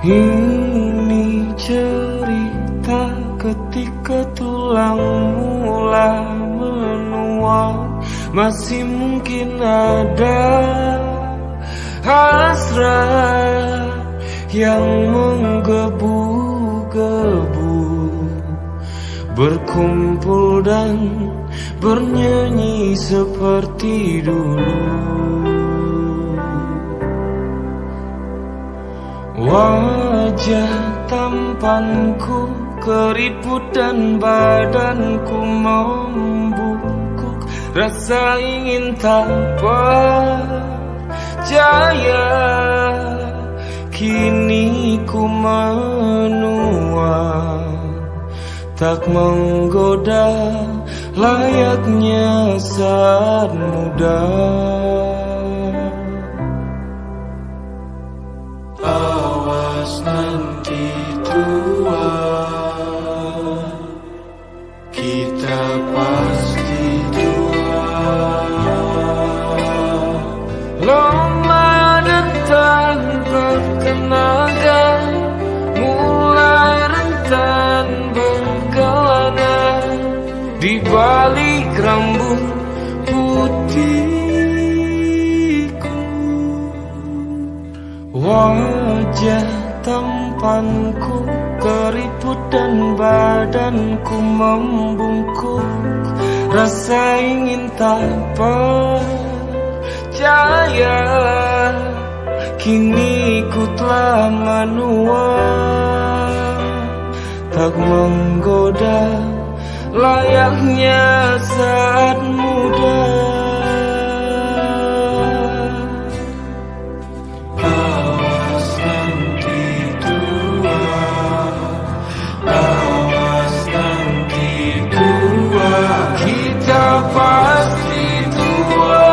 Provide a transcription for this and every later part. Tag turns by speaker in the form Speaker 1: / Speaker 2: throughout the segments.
Speaker 1: Ini cerita ketika tulang mulai menua. Masih mungkin ada hasrat yang menggebu-gebu, berkumpul dan bernyanyi seperti dulu. Wajah tampanku keriput dan badanku membungkuk. Rasa ingin tak percaya, kini ku menua. Tak menggoda layaknya saat muda. Awas nanti tua, kita pasti tua. Lama datang bertenaga, mulai rentan berkelana. Di balik rambut putihku, wajah tampanku keriput dan badanku membungkuk. Rasa ingin tak percaya, kini ku telah menua. Tak menggoda layaknya saat muda. Awas nanti tua, awas nanti tua, kita pasti tua.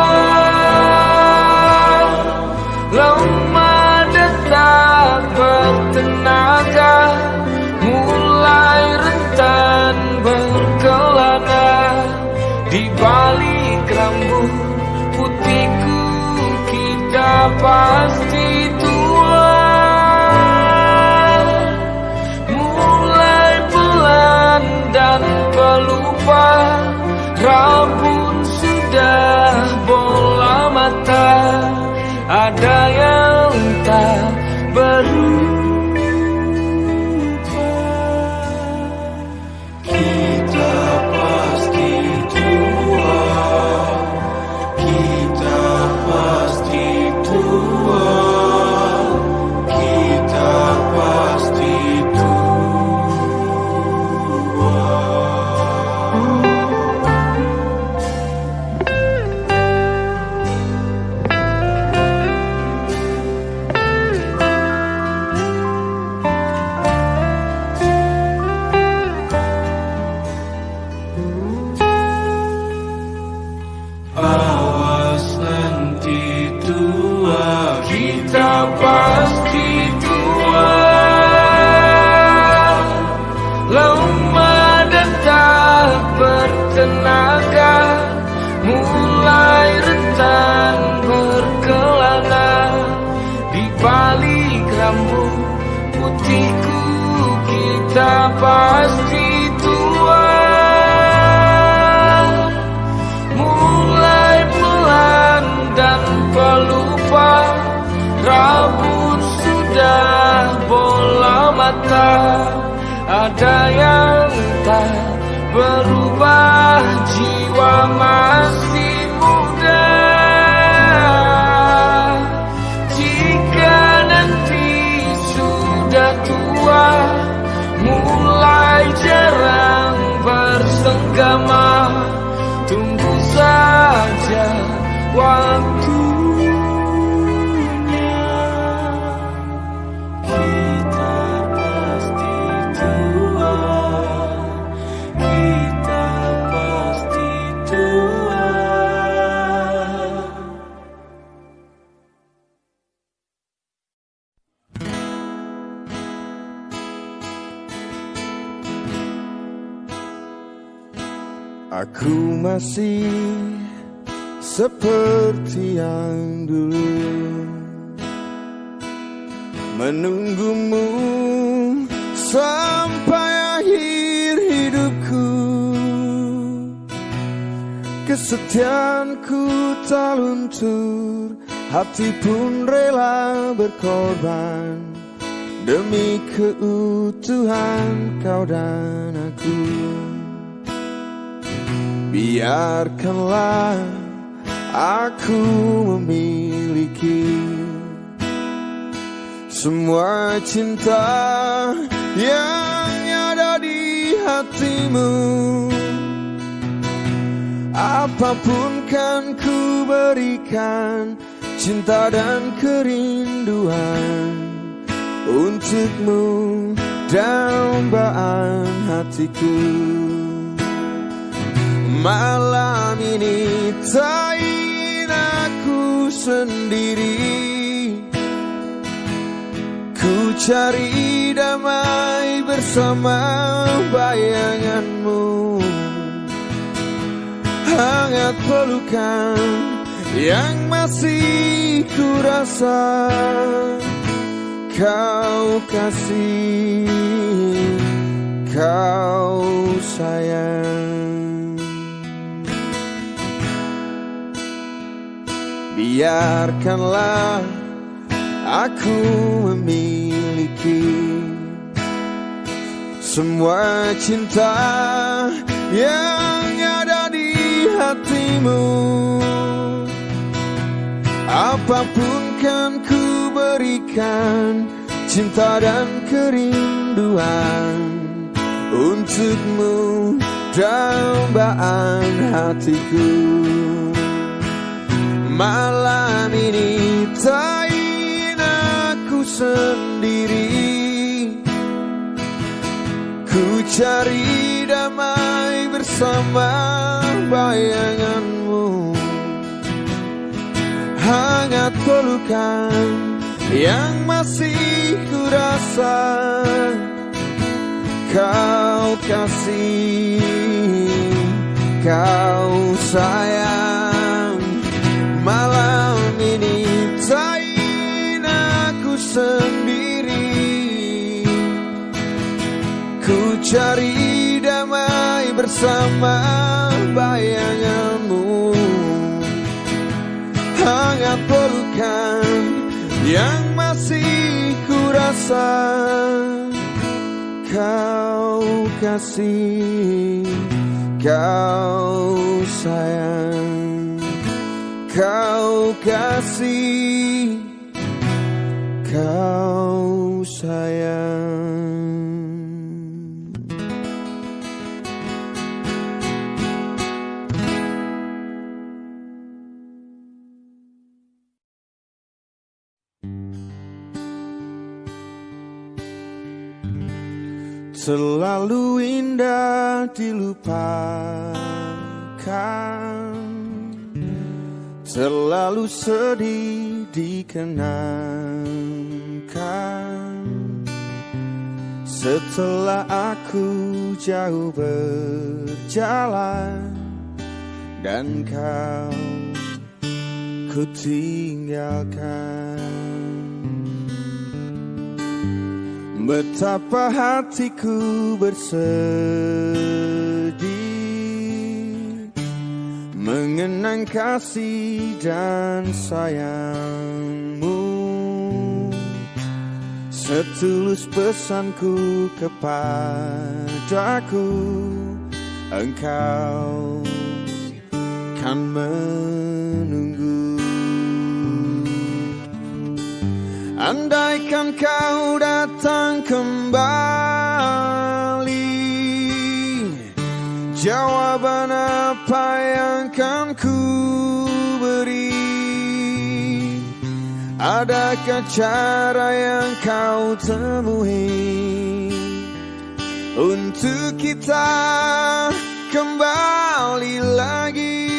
Speaker 1: Lemah dan tak bertenaga, mulai rentan berkelana. Di balik rambut putihku, kita pasti tua. Mulai pelan dan pelupa, rambut sudah bola mata. Ada yang tak berubah. Awas nanti tua, kita pasti tua. Lemah dan tak bertenaga, mulai rentan berkelana. Di balik rambut putihku, kita pasti tua. Dan pelupa, rambut sudah bola mata. Ada yang tak berubah, jiwa masih muda. Jika nanti sudah tua, mulai jarang bersenggama, tunggu saja waktunya. Kita pasti tua, kita pasti tua.
Speaker 2: Aku masih seperti yang dulu, menunggumu sampai akhir hidupku. Kesetiaanku tak luntur, hati pun rela berkorban demi keutuhan kau dan aku. Biarkanlah aku memiliki semua cinta yang ada di hatimu. Apapun kan ku berikan, cinta dan kerinduan untukmu, dambaan hatiku. Malam ini tak ingin aku sendiri, ku cari damai bersama bayanganmu. Hangat pelukan yang masih ku rasa, kau kasih, kau sayang. Biarkanlah aku memiliki semua cinta yang ada di hatimu. Apapun kan ku berikan, cinta dan kerinduan untukmu, dambaan hatiku. Malam ini tak ingin aku sendiri, ku cari damai bersama bayanganmu. Hangat pelukan yang masih ku rasa, kau kasih, kau sayang. Malam ini tak ingin aku sendiri, ku cari damai bersama bayanganmu. Hangat pelukan yang masih ku rasa, kau kasih, kau sayang. Kau kasih, kau sayang. Selalu indah dilupakan, selalu sedih dikenangkan. Setelah aku jauh berjalan dan kau ku tinggalkan, betapa hatiku bersedih mengenang kasih dan sayangmu. Setulus pesanku kepadaku, engkau kan menunggu. Andaikan kau datang kembali, jawaban apa yang kan ku beri? Adakah cara yang kau temui untuk kita kembali lagi?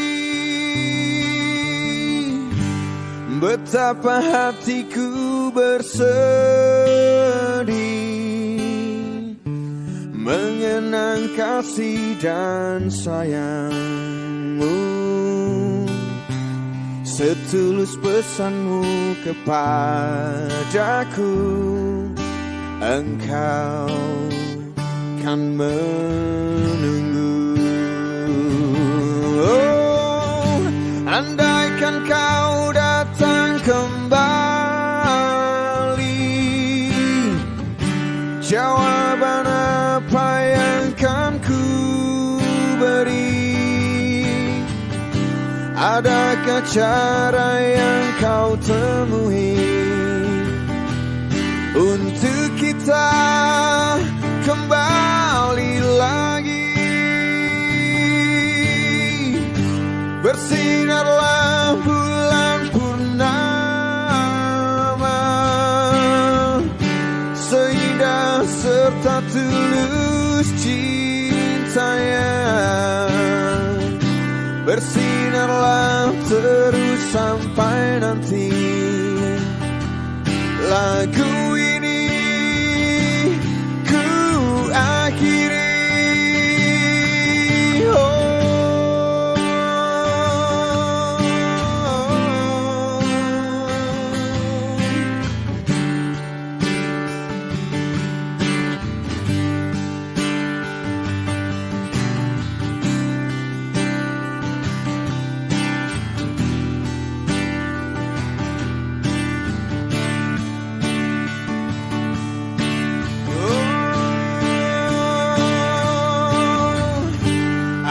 Speaker 2: Betapa hatiku bersedih mengenang kasih dan sayangmu. setulus pesanmu kepadaku, engkau kan menunggu. Oh, andaikan kau datang kembali, jawaban apa yang kan ku beri? Adakah cara yang kau temui untuk kita kembali lagi? Bersinarlah bulan purnama, seindah serta tulus cintanya. Bersinarlah terus sampai nanti lagu ini ku akhiri. Oh.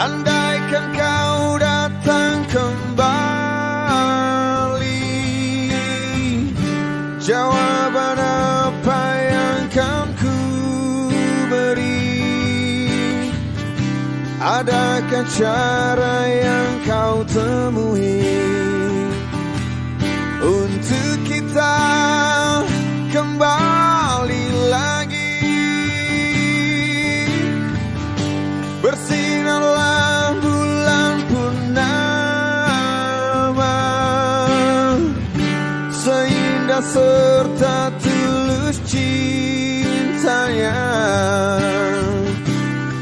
Speaker 2: Andaikan kau datang kembali, jawaban apa yang kan ku beri? Adakah cara yang kau temui untuk kita kembali lagi? Bersinarlah bulan purnama, seindah serta tulus cintanya.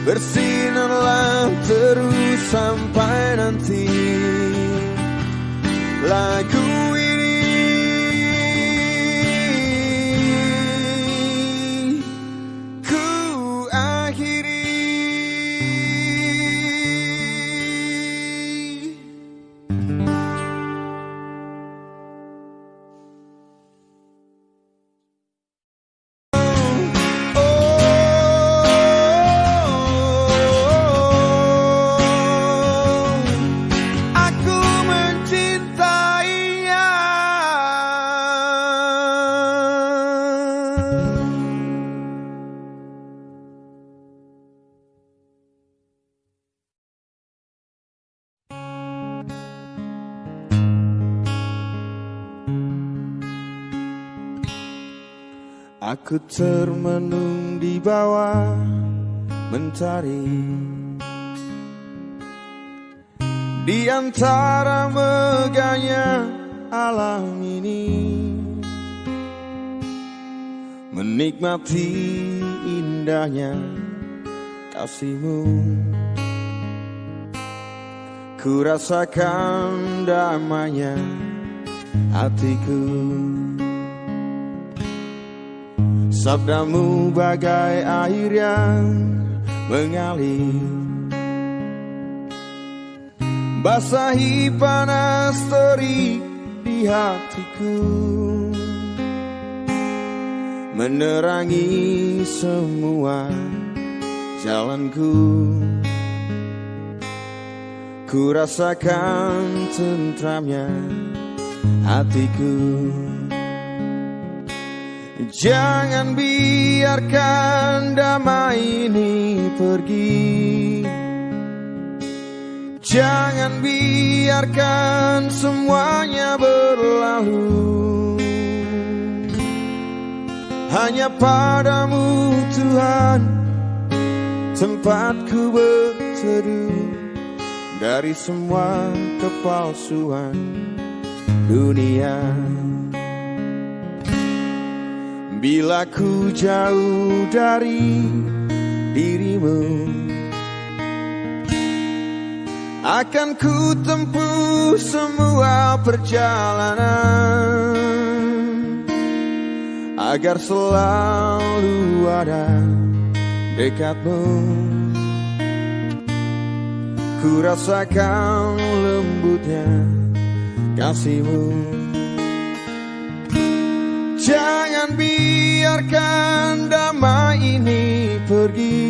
Speaker 2: Bersinarlah terus sampai nanti lagu ini ku akhiri. Aku termenung di bawah mentari, di antara megahnya alam ini, menikmati indahnya kasihmu. Ku rasakan damainya hatiku. Sabdamu bagai air yang mengalir, basahi panas terik di hatiku, menerangi semua jalanku. Ku rasakan tentramnya hatiku. Jangan biarkan damai ini pergi, jangan biarkan semuanya berlalu. Hanya padamu Tuhan tempatku berteduh, dari semua kepalsuan dunia. Bila ku jauh dari dirimu, akan ku tempuh semua perjalanan agar selalu ada dekatmu. Ku rasakan lembutnya kasihmu. Jangan biarkan damai ini pergi.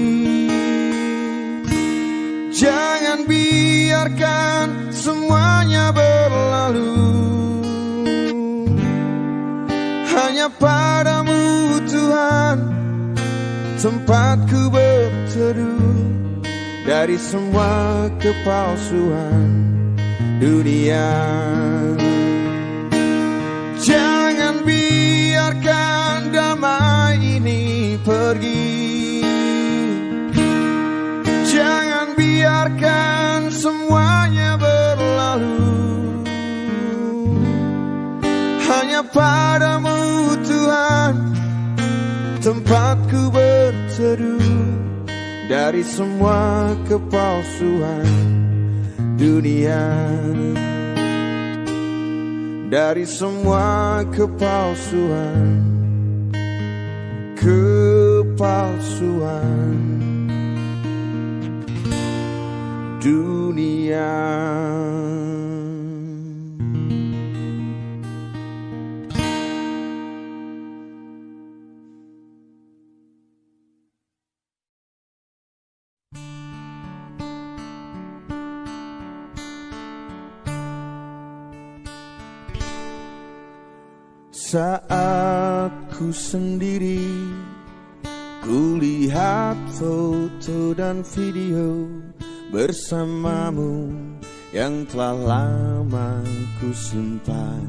Speaker 2: Jangan biarkan semuanya berlalu. Hanya padamu Tuhan tempatku berteduh dari semua kepalsuan dunia. Jangan biarkan damai ini pergi. Jangan biarkan semuanya berlalu. Hanya padamu Tuhan tempatku berteduh dari semua kepalsuan dunia. Dari semua kepalsuan dunia. Saat ku sendiri, ku lihat foto dan video bersamamu yang telah lama ku simpan.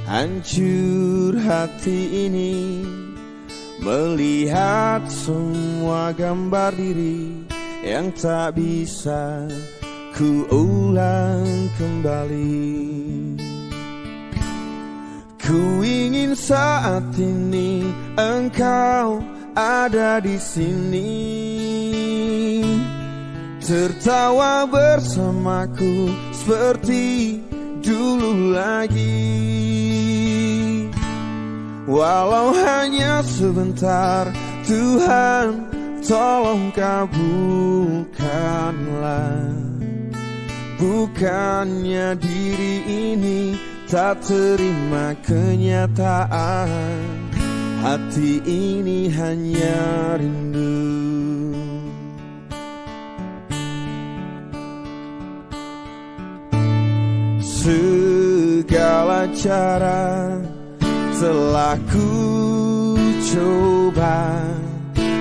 Speaker 2: Hancur hati ini melihat semua gambar diri yang tak bisa ku ulang kembali. Ku ingin saat ini engkau ada di sini, tertawa bersamaku seperti dulu lagi. Walau hanya sebentar, Tuhan tolong kabulkanlah. Bukannya diri ini tak terima kenyataan, hati ini hanya rindu. Segala cara telah ku coba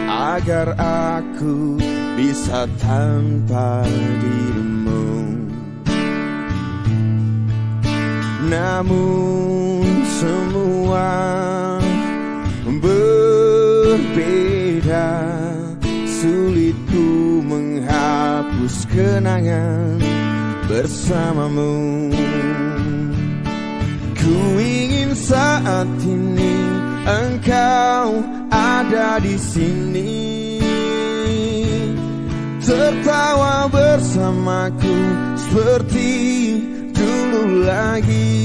Speaker 2: agar aku bisa tanpa dirimu. Namun semua berbeda, sulit ku menghapus kenangan bersamamu. Ku ingin saat ini engkau ada di sini, tertawa bersamaku seperti dulu lagi.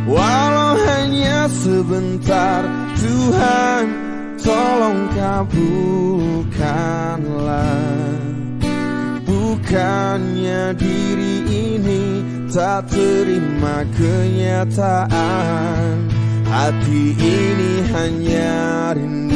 Speaker 2: Walau hanya sebentar, Tuhan tolong kabulkanlah. Bukannya diri ini tak terima kenyataan, hati ini hanya rindu.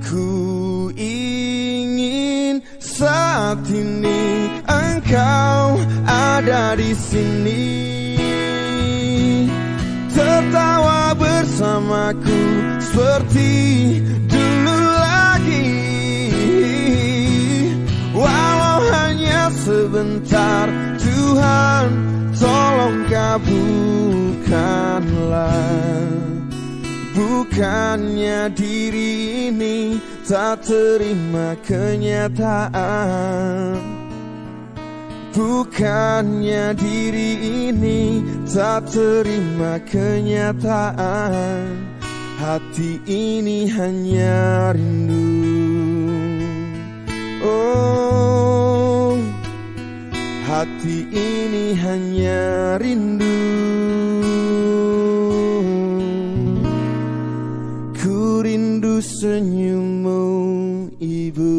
Speaker 2: Ku ingin saat ini engkau ada di sini, tertawa bersamaku seperti dulu lagi. Walau hanya sebentar, Tuhan tolong kabulkanlah. Bukannya diri ini tak terima kenyataan, bukannya diri ini tak terima kenyataan. Hati ini hanya rindu, oh, hati ini hanya rindu. Ku rindu senyummu, Ibu.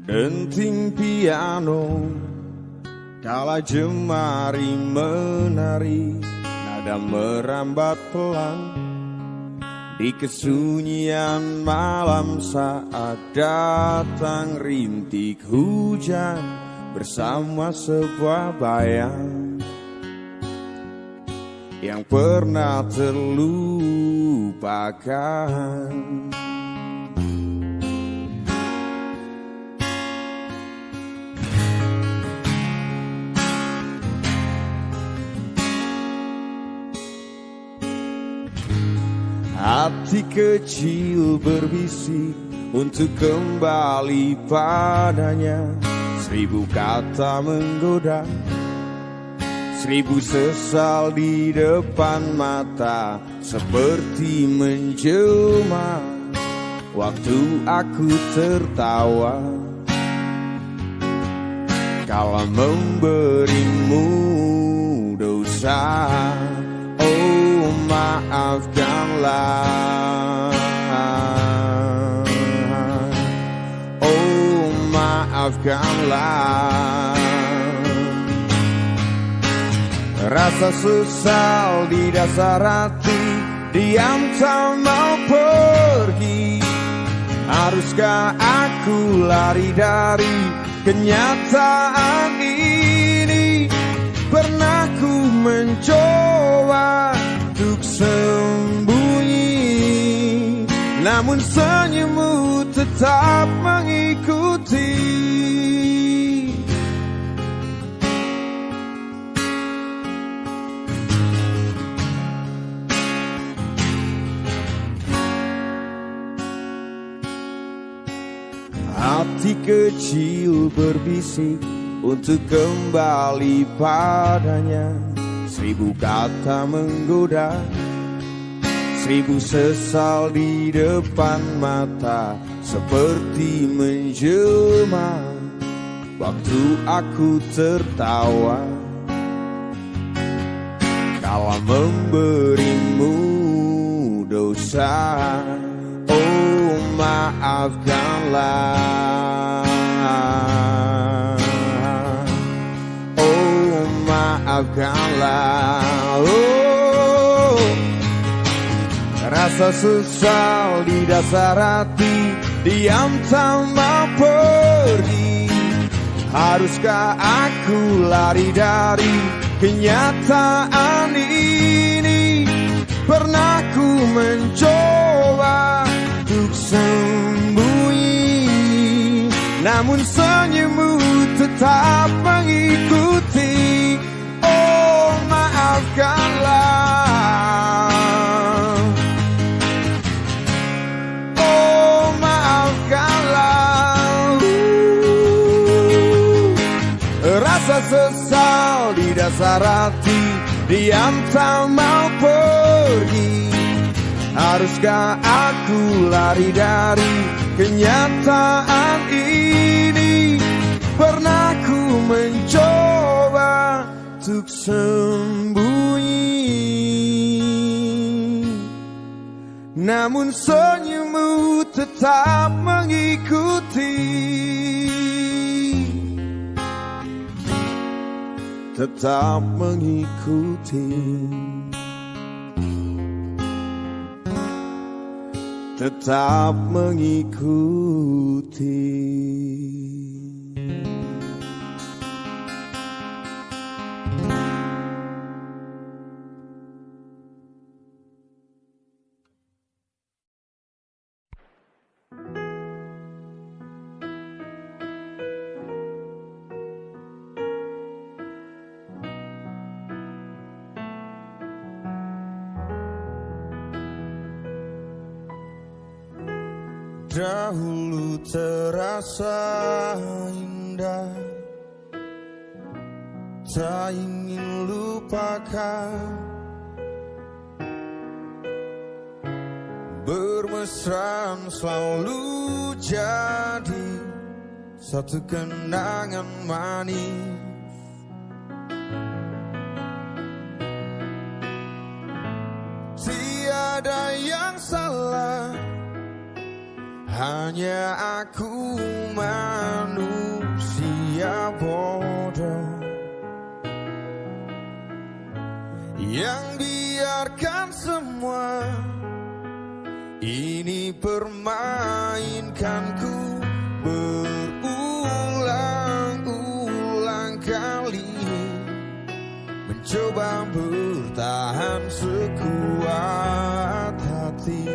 Speaker 2: Denting piano kala jemari menari, nada merambat pelan di kesunyian malam saat datang rintik hujan bersama sebuah bayang yang pernah terlupakan. Hati kecil berbisik untuk kembali padanya. 1000 kata menggoda, 1000 sesal di depan mata, seperti menjelma waktu aku tertawa kala memberimu dosa. Oh, maafkanlah, oh, maafkanlah. Rasa sesal di dasar hati, diam tak mau pergi. Haruskah aku lari dari kenyataan ini? Pernah ku mencoba untuk sembunyi, namun senyummu tetap mengikuti. Hati kecil berbisik untuk kembali padanya. 1000 kata menggoda, 1000 sesal di depan mata, seperti menjelma waktu aku tertawa kala memberimu dosa. Oh, maafkanlah, oh, maafkanlah. Oh, rasa sesal di dasar hati, diam tak mau pergi. Haruskah aku lari dari kenyataan ini? Pernah ku mencoba untuk sembunyi, namun senyummu tetap mengikuti. Oh, maafkanlah, oh, maafkanlah. Rasa sesal di dasar hati, diam tak mau pergi. Haruskah aku lari dari kenyataan ini? Pernah ku mencoba untuk sembunyi, namun senyummu tetap mengikuti. Tetap mengikuti. tetap mengikuti. Dahulu terasa indah, tak ingin lupakan. Bermesraan selalu jadi satu kenangan manis. Tiada yang salah, hanya aku manusia bodoh yang biarkan semua ini permainkanku berulang-ulang kali, mencoba bertahan sekuat hati.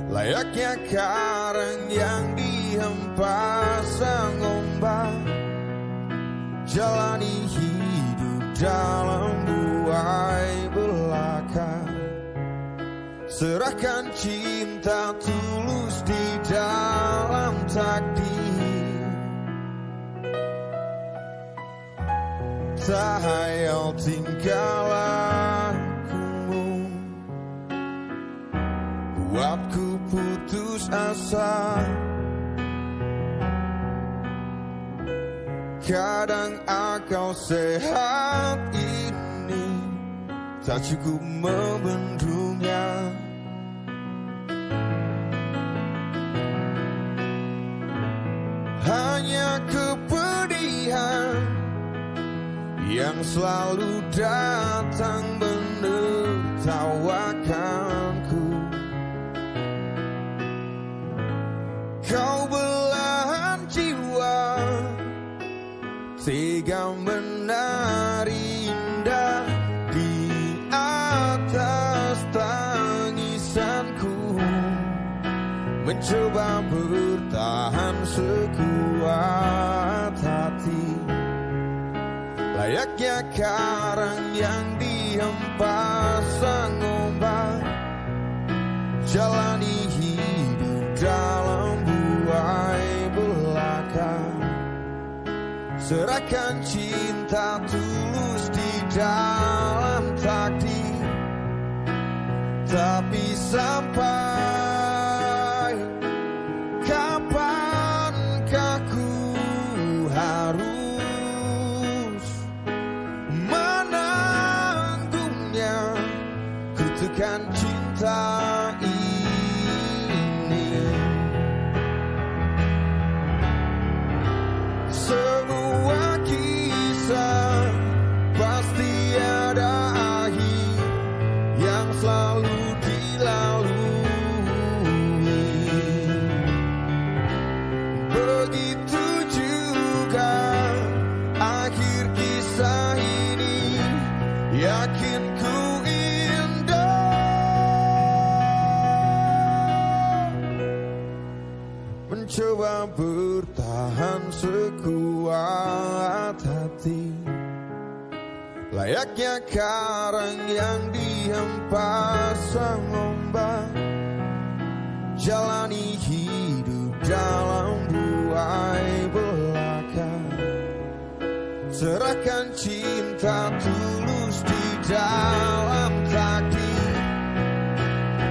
Speaker 2: Layaknya karang yang dihempas sang ombak, jalani hidup dalam buai belaka. Serahkan cinta tulus di dalam takdir. Tak hayal tingkah lakumu buatku putus asa. Kadang akal sehat ini tak cukup membendungnya. Hanya kepedihan yang selalu datang menertawakanku. Kau belahan jiwa, tega menari indah di atas tangisanku, mencoba bertahan sekuat hati. Layaknya karang yang dihempas sang ombak, jalani hidup dalam buai belaka. Serahkan cinta tulus di dalam takdir. Tapi sampai kapankah ku harus menanggungnya, kutukan cinta ini. Semua kisah pasti ada akhir yang selalu dilalui. Begitu juga akhir kisah ini, yakin ku indah. Mencoba bertahan sekuat hati, layaknya karang yang dihempas sang ombak, jalani hidup dalam buai belaka. Serahkan cinta tulus di dalam takdir,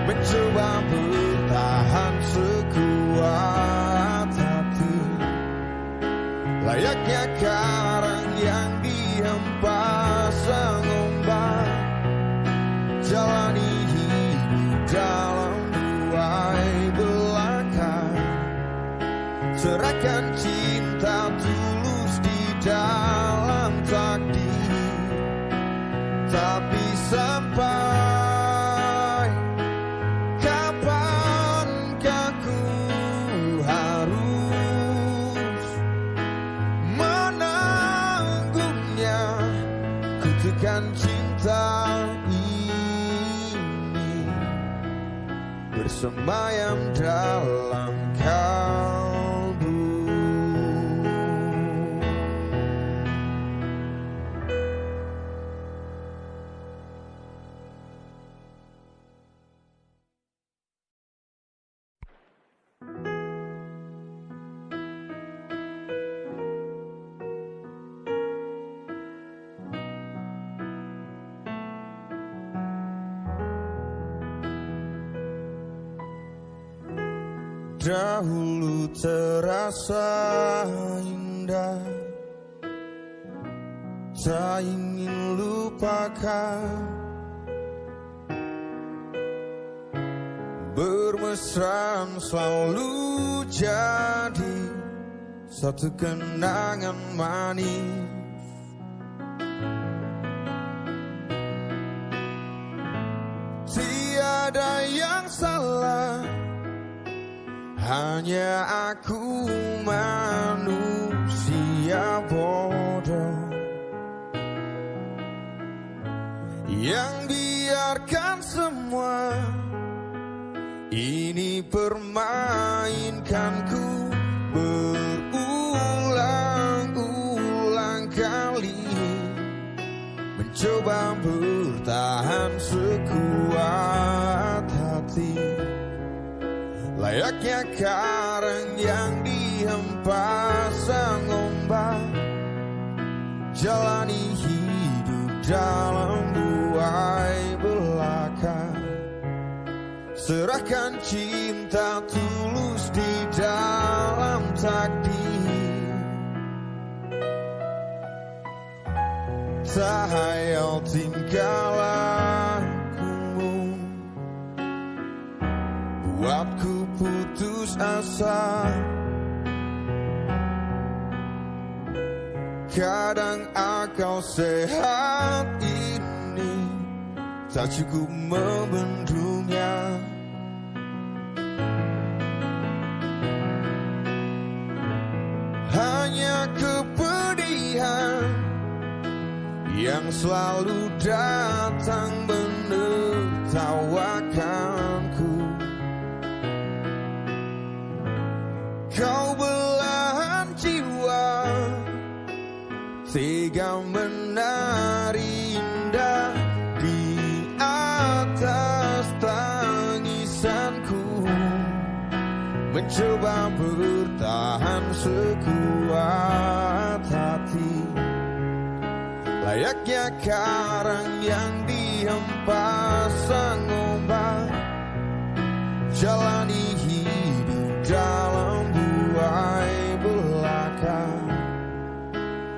Speaker 2: mencoba bertahan sekuat hati, layaknya karang yang dihempas sang ombak, jalani hidup dalam buai belaka. Serahkan cinta tulus di dalam takdir. Tapi sampai kapan serahkan cinta ini bersemayam dalam kalbu. Dahulu terasa indah, tak ingin lupakan. Bermesraan selalu jadi satu kenangan manis. Tiada yang salah, hanya aku manusia bodoh yang biarkan semua ini permainkanku berulang-ulang kali, mencoba bertahan sekuat hati. Layaknya karang yang dihempas ombak, jalani hidup dalam buai belaka. Serahkan cinta tulus di dalam takdir. Tak hayal tingkah lakumu buatku putus asa. Kadang akal sehat ini tak cukup membendungnya. Hanya kepedihan yang selalu datang menertawakanku. Kau belahan jiwa, tega menari indah di atas tangisanku, mencoba bertahan sekuat hati. Layaknya karang yang dihempas ombak, jalani hidup dalam buai belaka.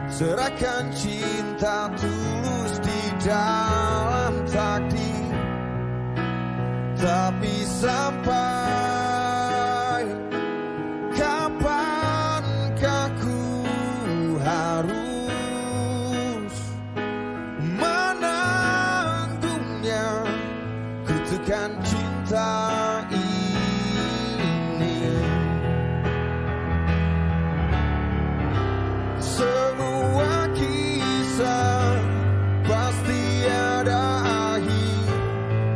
Speaker 2: Serahkan cinta tulus di dalam takdir. Tapi sampai kapankah ku harus menanggungnya kutukan cinta ini. Semua kisah pasti ada akhir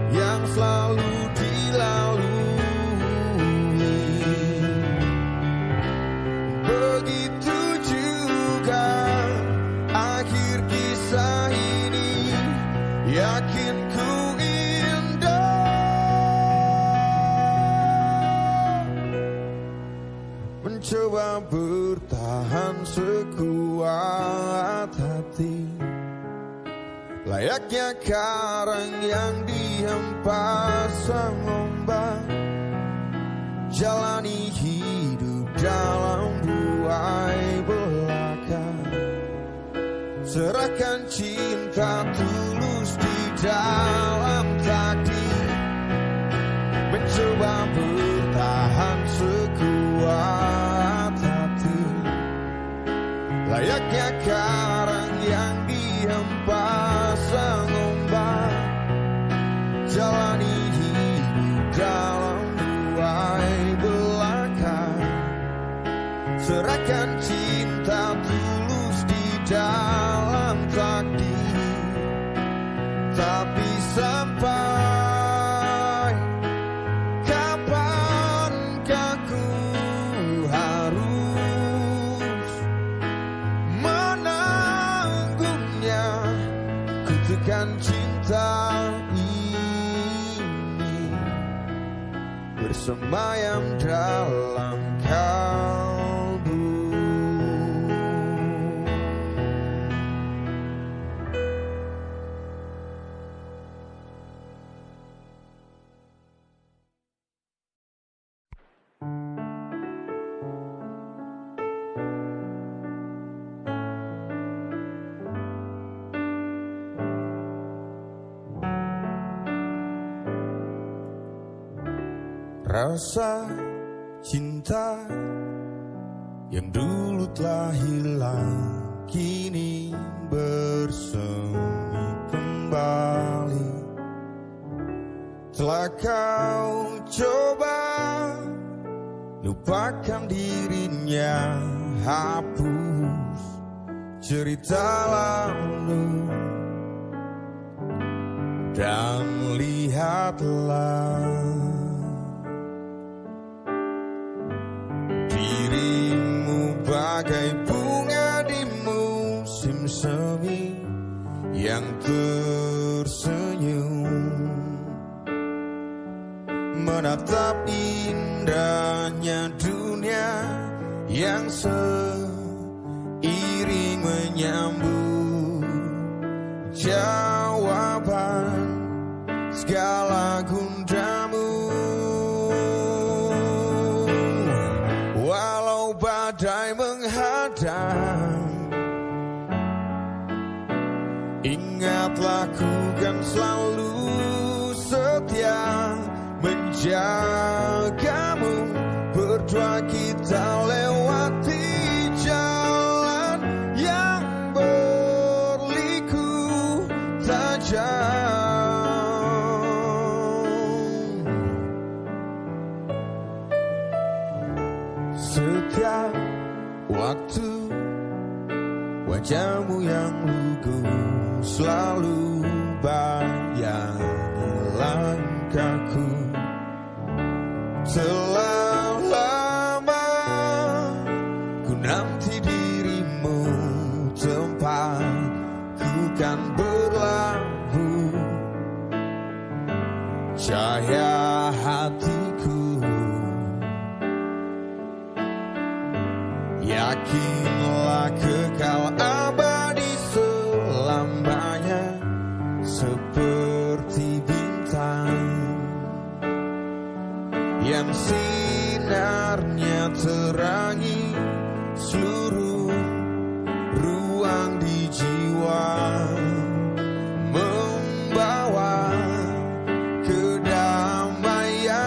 Speaker 2: yang selalu dilalui. Begitu juga akhir kisah ini, yakin ku indah. Mencoba bertahan sekuat hati, layaknya karang yang dihempas ombak, jalani hidup dalam buai belaka. Serahkan cinta tulus di dalam takdir, mencoba bertahan sekuat hati, layaknya karang yang dihempas ombak, jalani hidup dalam buai belaka. Serahkan cinta tulus di dalam takdir. Tapi sampai kapankah ku harus menanggungnya, kutukan cinta ini bersemayam dalam kalbu. Rasa cinta yang dulu telah hilang kini bersemi kembali. Telah kau coba lupakan dirinya, hapus cerita lalu, dan lihatlah dirimu bagai bunga di musim semi yang tersenyum, menatap indahnya dunia yang seiring menyambut jawaban segala gundamu. Walau badai menghadang, ingatlah ku kan selalu setia menjagamu. Berdua kita lewati jalan yang berliku tajam. Setiap waktu wajahmu yang lugu selalu bayangi langkahku. Telah lama ku nanti dirimu, tempat ku kan berlabuh. Cahaya hatiku, yakinlah kekal abadi selamanya, seperti bintang yang sinarnya terangi seluruh ruang di jiwa, membawa kedamaian.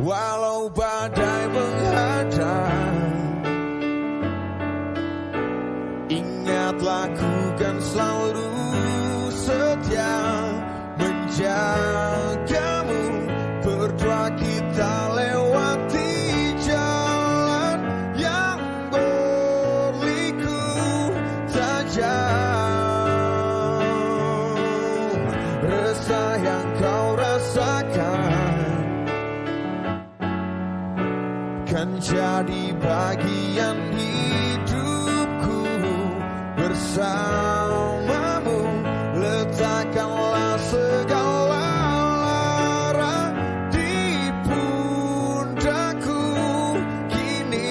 Speaker 2: Walau badai menghadang, ingatlah ku kan selalu setia menjagamu. Berdua kita lewati jalan yang berliku tajam. Resah yang kau rasakan kan jadi bagian hidupku. Bersamamu letakkanlah segala lara di pundakku kini.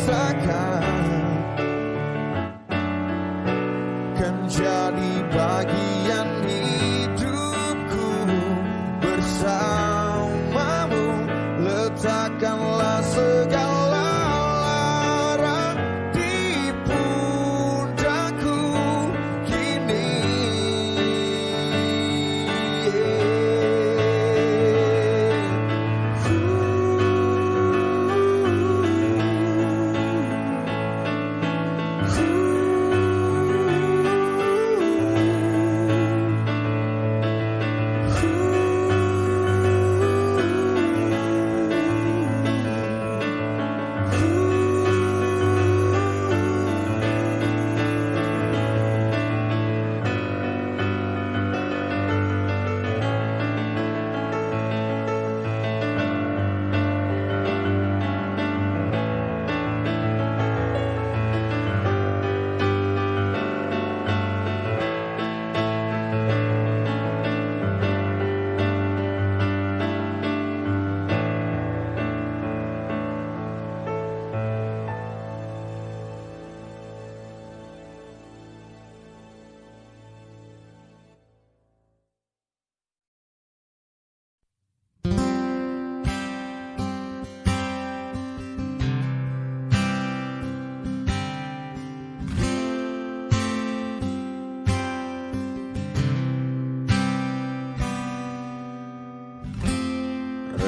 Speaker 2: rasakan kan jadi bagian hidupku. Bersamamu letakkanlah segala lara di pundakku kini.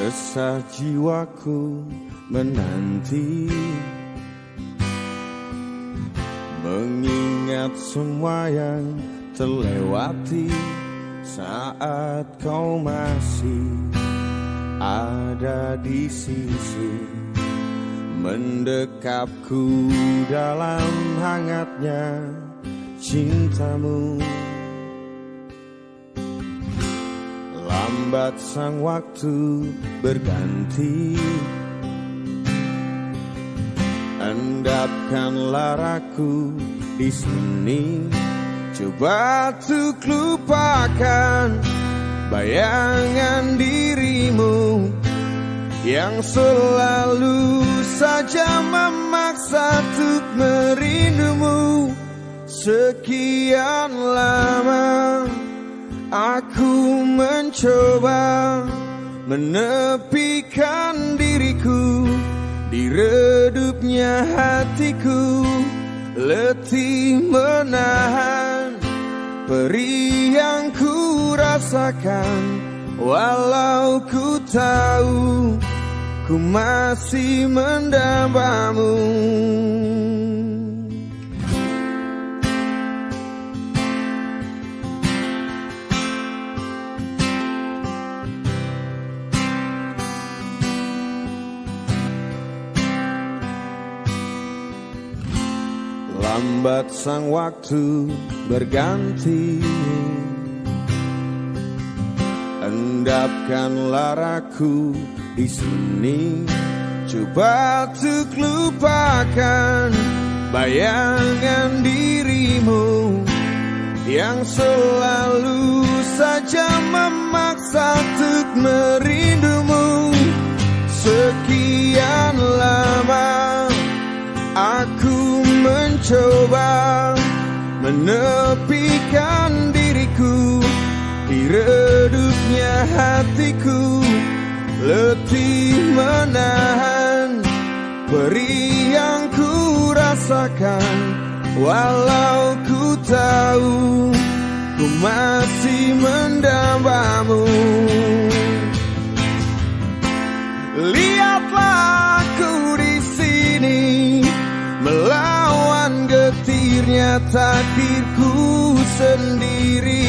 Speaker 2: Resah jiwaku menanti, mengingat semua yang terlewati saat kau masih ada di sisi, mendekapku dalam hangatnya cintamu. Lambat sang waktu berganti, endapkanlah raku di sini. Coba untuk lupakan bayangan dirimu yang selalu saja memaksa untuk merindumu. Sekian lama aku mencoba menepikan diriku di redupnya hatiku, letih menahan perih yang ku rasakan. Walau ku tahu ku masih mendambamu. Lambat sang waktu berganti, endapkanlah raku di sini. Coba untuk lupakan bayangan dirimu yang selalu saja memaksa untuk merindumu. Sekian lama aku mencoba menepikan diriku di redupnya hatiku, letih menahan perih yang ku rasakan. Walau ku tahu ku masih mendambamu. Lihatlah aku di sini melawan getirnya takdirku sendiri.